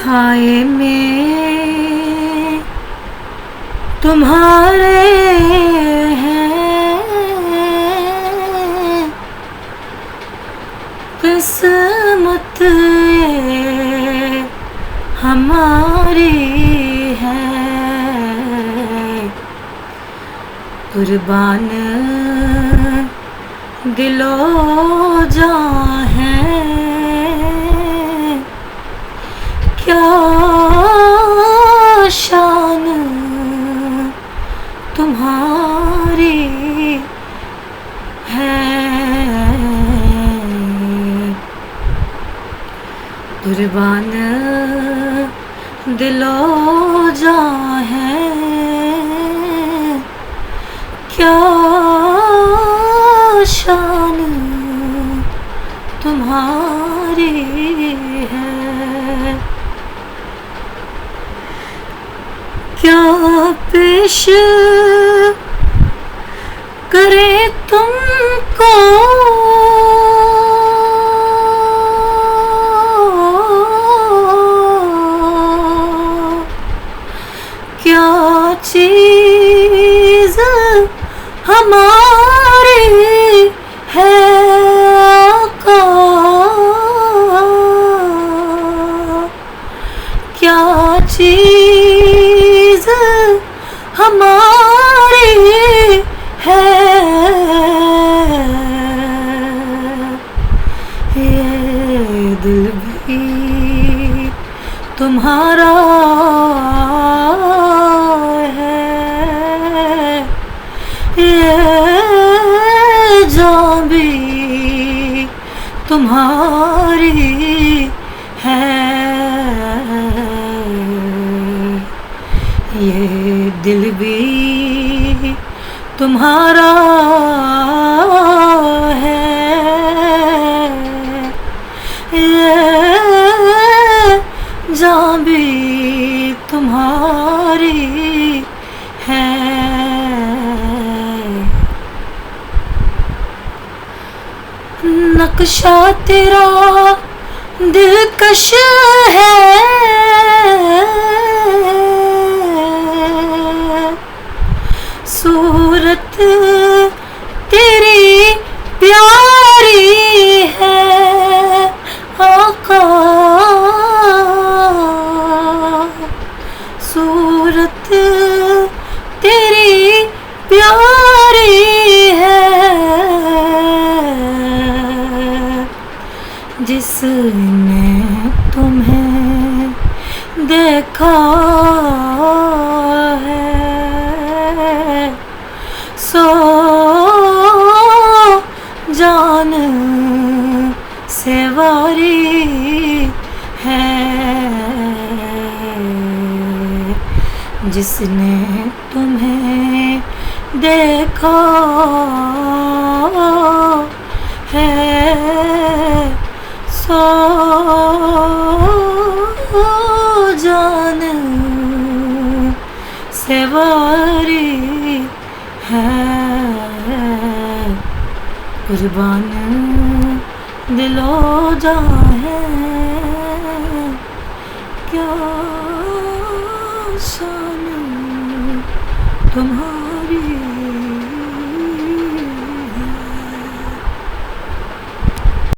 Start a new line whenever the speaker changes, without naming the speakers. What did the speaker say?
साए में तुम्हारे हैं, किस्मत ये हमारी है। कुर्बान दिलो जान है, क्या शान तुम्हारी है। कुर्बान दिलो जान है, क्या शान तुम्हारी है। क्या पेश करे तुमको क्या चीज़ हमारी है आका, क्या चीज़ हमारी है। ये दिल भी तुम्हारा है, ये जान भी तुम्हारी है। ये दिल भी तुम्हारा है, ये जान भी तुम्हारी है। नक्शा तेरा दिलकश है, सूरत तेरी प्यारी है आका, सूरत तेरी प्यारी है। जिसने तुम्हें देखा है, सो जान से वारी है। जिसने तुम्हें देखा है, सो जान से वारी है। कुर्बान दिलो जान